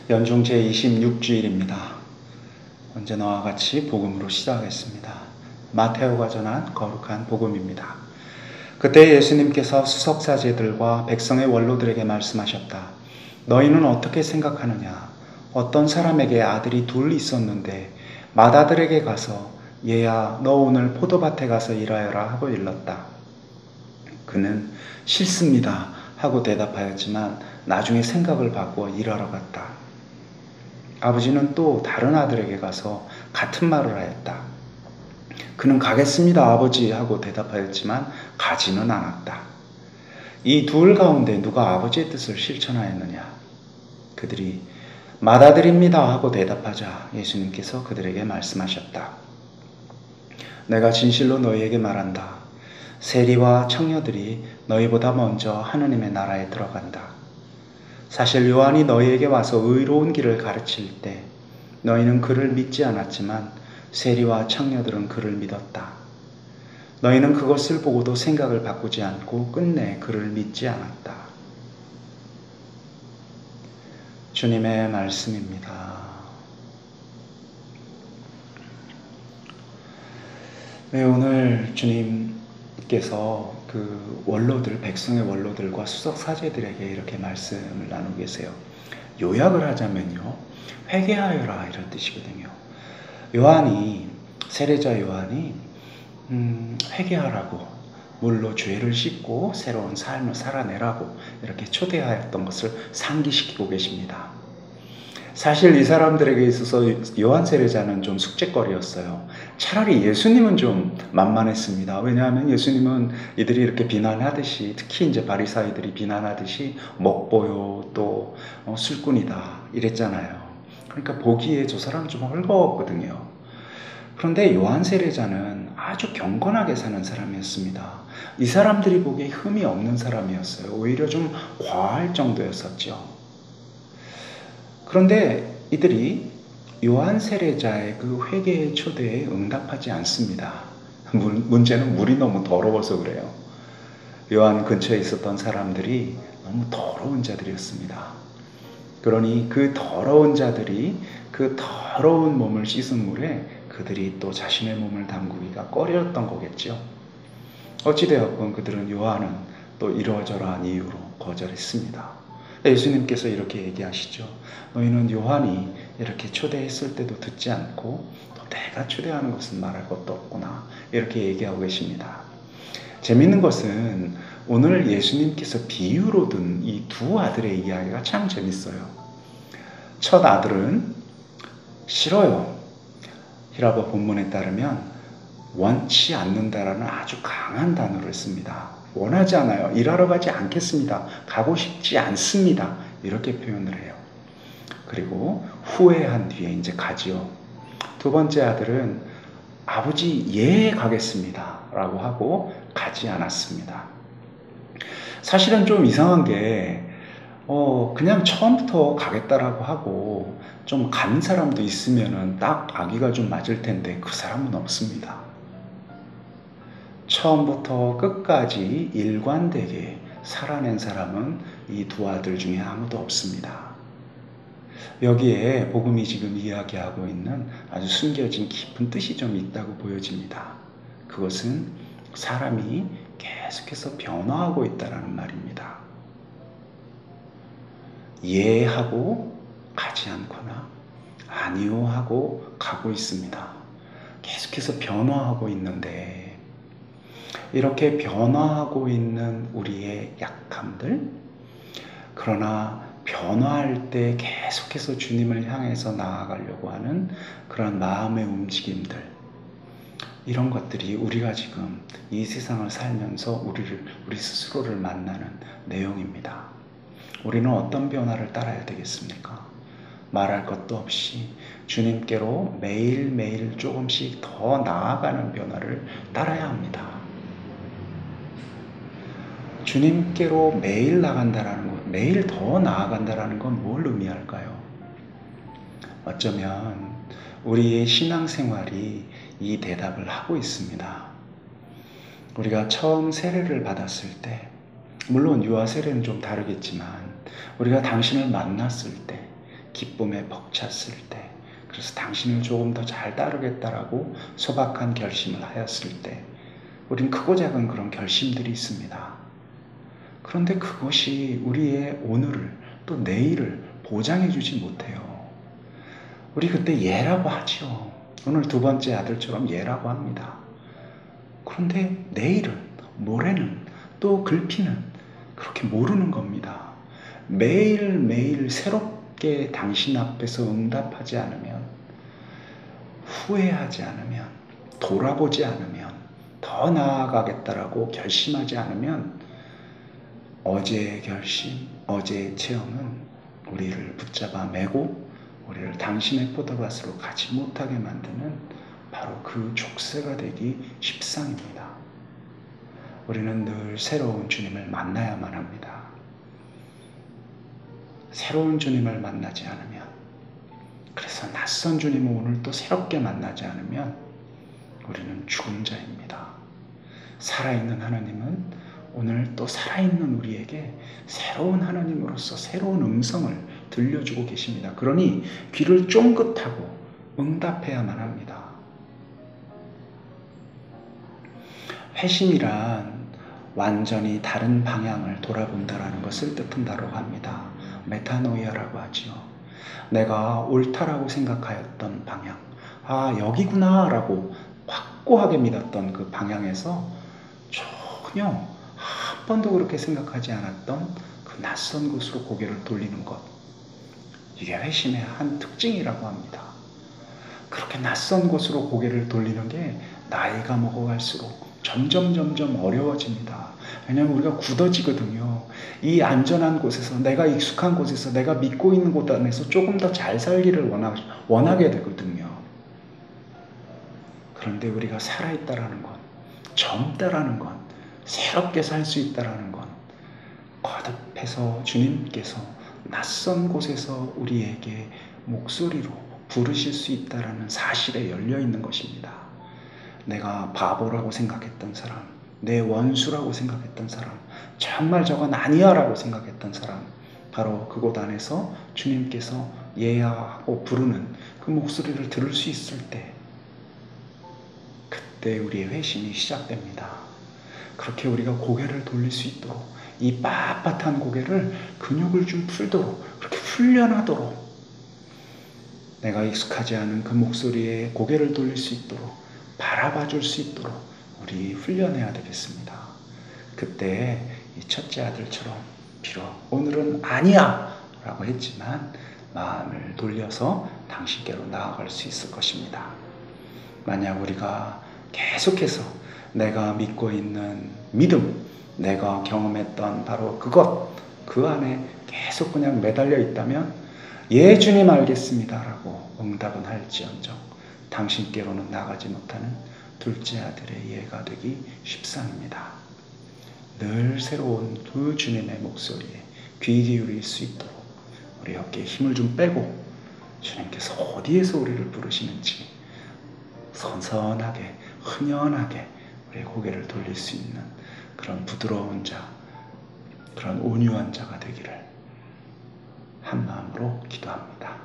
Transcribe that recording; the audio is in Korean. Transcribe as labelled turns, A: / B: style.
A: 연중 제26주일입니다. 언제나와 같이 복음으로 시작하겠습니다. 마테오가 전한 거룩한 복음입니다. 그때 예수님께서 수석사제들과 백성의 원로들에게 말씀하셨다. 너희는 어떻게 생각하느냐? 어떤 사람에게 아들이 둘 있었는데 맏아들에게 가서 얘야 너 오늘 포도밭에 가서 일하여라 하고 일렀다. 그는 싫습니다 하고 대답하였지만 나중에 생각을 바꾸어 일하러 갔다. 아버지는 또 다른 아들에게 가서 같은 말을 하였다. 그는 가겠습니다 아버지 하고 대답하였지만 가지는 않았다. 이 둘 가운데 누가 아버지의 뜻을 실천하였느냐? 그들이 맏아들입니다 하고 대답하자 예수님께서 그들에게 말씀하셨다. 내가 진실로 너희에게 말한다. 세리와 청녀들이 너희보다 먼저 하느님의 나라에 들어간다. 사실 요한이 너희에게 와서 의로운 길을 가르칠 때 너희는 그를 믿지 않았지만 세리와 청녀들은 그를 믿었다. 너희는 그것을 보고도 생각을 바꾸지 않고 끝내 그를 믿지 않았다. 주님의 말씀입니다. 네, 오늘 주님께서 그 원로들, 백성의 원로들과 수석 사제들에게 이렇게 말씀을 나누고 계세요. 요약을 하자면요, 회개하여라 이런 뜻이거든요. 세례자 요한이 회개하라고, 물로 죄를 씻고 새로운 삶을 살아내라고 이렇게 초대하였던 것을 상기시키고 계십니다. 사실 이 사람들에게 있어서 요한 세례자는 좀 숙제거리였어요. 차라리 예수님은 좀 만만했습니다. 왜냐하면 예수님은 이들이 이렇게 비난하듯이, 특히 이제 바리사이들이 비난하듯이 먹보요 또 술꾼이다 이랬잖아요. 그러니까 보기에 저 사람 좀 헐거웠거든요. 그런데 요한 세례자는 아주 경건하게 사는 사람이었습니다. 이 사람들이 보기에 흠이 없는 사람이었어요. 오히려 좀 과할 정도였었죠. 그런데 이들이 요한 세례자의 그 회개의 초대에 응답하지 않습니다. 문제는 물이 너무 더러워서 그래요. 요한 근처에 있었던 사람들이 너무 더러운 자들이었습니다. 그러니 그 더러운 자들이 그 더러운 몸을 씻은 물에 그들이 또 자신의 몸을 담그기가 꺼렸던 거겠죠. 어찌되었건 그들은 요한은 또 이러저러한 이유로 거절했습니다. 예수님께서 이렇게 얘기하시죠. 너희는 요한이 이렇게 초대했을 때도 듣지 않고 또 내가 초대하는 것은 말할 것도 없구나 이렇게 얘기하고 계십니다. 재밌는 것은 오늘 예수님께서 비유로 든 이 두 아들의 이야기가 참 재밌어요. 첫 아들은 싫어요. 히라보 본문에 따르면 원치 않는다라는 아주 강한 단어를 씁니다. 원하지 않아요. 일하러 가지 않겠습니다. 가고 싶지 않습니다. 이렇게 표현을 해요. 그리고 후회한 뒤에 이제 가지요. 두 번째 아들은 아버지 예 가겠습니다 라고 하고 가지 않았습니다. 사실은 좀 이상한 게 그냥 처음부터 가겠다라고 하고 좀 간 사람도 있으면은 딱 아기가 좀 맞을 텐데 그 사람은 없습니다. 처음부터 끝까지 일관되게 살아낸 사람은 이 두 아들 중에 아무도 없습니다. 여기에 복음이 지금 이야기하고 있는 아주 숨겨진 깊은 뜻이 좀 있다고 보여집니다. 그것은 사람이 계속해서 변화하고 있다는 말입니다. 예 하고 가지 않거나 아니요 하고 가고 있습니다. 계속해서 변화하고 있는데 이렇게 변화하고 있는 우리의 약함들, 그러나 변화할 때 계속해서 주님을 향해서 나아가려고 하는 그런 마음의 움직임들, 이런 것들이 우리가 지금 이 세상을 살면서 우리 스스로를 만나는 내용입니다. 우리는 어떤 변화를 따라야 되겠습니까? 말할 것도 없이 주님께로 매일매일 조금씩 더 나아가는 변화를 따라야 합니다. 주님께로 매일 나간다라는 것, 매일 더 나아간다라는 건 뭘 의미할까요? 어쩌면 우리의 신앙생활이 이 대답을 하고 있습니다. 우리가 처음 세례를 받았을 때, 물론 유아 세례는 좀 다르겠지만 우리가 당신을 만났을 때 기쁨에 벅찼을 때, 그래서 당신을 조금 더 잘 따르겠다라고 소박한 결심을 하였을 때, 우린 크고 작은 그런 결심들이 있습니다. 그런데 그것이 우리의 오늘을 또 내일을 보장해 주지 못해요. 우리 그때 예라고 하죠. 오늘 두 번째 아들처럼 예라고 합니다. 그런데 내일은, 모레는, 또 글피는 그렇게 모르는 겁니다. 매일매일 새롭게 당신 앞에서 응답하지 않으면, 후회하지 않으면, 돌아보지 않으면, 더 나아가겠다라고 결심하지 않으면 어제의 결심, 어제의 체험은 우리를 붙잡아 매고 우리를 당신의 포도밭으로 가지 못하게 만드는 바로 그 족쇄가 되기 십상입니다. 우리는 늘 새로운 주님을 만나야만 합니다. 새로운 주님을 만나지 않으면, 그래서 낯선 주님을 오늘 또 새롭게 만나지 않으면 우리는 죽은 자입니다. 살아있는 하나님은 오늘 또 살아있는 우리에게 새로운 하나님으로서 새로운 음성을 들려주고 계십니다. 그러니 귀를 쫑긋하고 응답해야만 합니다. 회심이란 완전히 다른 방향을 돌아본다라는 것을 뜻한다고 합니다. 메타노이아라고 하지요. 내가 옳다라고 생각하였던 방향, 여기구나 라고 확고하게 믿었던 그 방향에서 전혀 한 번도 그렇게 생각하지 않았던 그 낯선 곳으로 고개를 돌리는 것, 이게 회심의 한 특징이라고 합니다. 그렇게 낯선 곳으로 고개를 돌리는 게 나이가 먹어갈수록 점점 어려워집니다. 왜냐하면 우리가 굳어지거든요. 이 안전한 곳에서, 내가 익숙한 곳에서, 내가 믿고 있는 곳 안에서 조금 더 잘 살기를 원하게 되거든요. 그런데 우리가 살아있다라는 것, 젊다라는 것, 새롭게 살 수 있다라는 것, 거듭해서 주님께서 낯선 곳에서 우리에게 목소리로 부르실 수 있다라는 사실에 열려 있는 것입니다. 내가 바보라고 생각했던 사람, 내 원수라고 생각했던 사람, 정말 저건 아니야 라고 생각했던 사람, 바로 그곳 안에서 주님께서 얘야 하고 부르는 그 목소리를 들을 수 있을 때, 그때 우리의 회심이 시작됩니다. 그렇게 우리가 고개를 돌릴 수 있도록, 이 빳빳한 고개를 근육을 좀 풀도록, 그렇게 훈련하도록, 내가 익숙하지 않은 그 목소리에 고개를 돌릴 수 있도록, 바라봐 줄 수 있도록 우리 훈련해야 되겠습니다. 그때 이 첫째 아들처럼 비록 오늘은 아니야 라고 했지만 마음을 돌려서 당신께로 나아갈 수 있을 것입니다. 만약 우리가 계속해서 내가 믿고 있는 믿음, 내가 경험했던 바로 그것, 그 안에 계속 그냥 매달려 있다면 예 주님 알겠습니다 라고 응답은 할지언정 당신께로는 나가지 못하는 둘째 아들의 예가 되기 십상입니다. 늘 새로운 두 주님의 목소리에 귀 기울일 수 있도록 우리 어깨에 힘을 좀 빼고 주님께서 어디에서 우리를 부르시는지 선선하게, 흔연하게 우리의 고개를 돌릴 수 있는 그런 부드러운 자, 그런 온유한 자가 되기를 한 마음으로 기도합니다.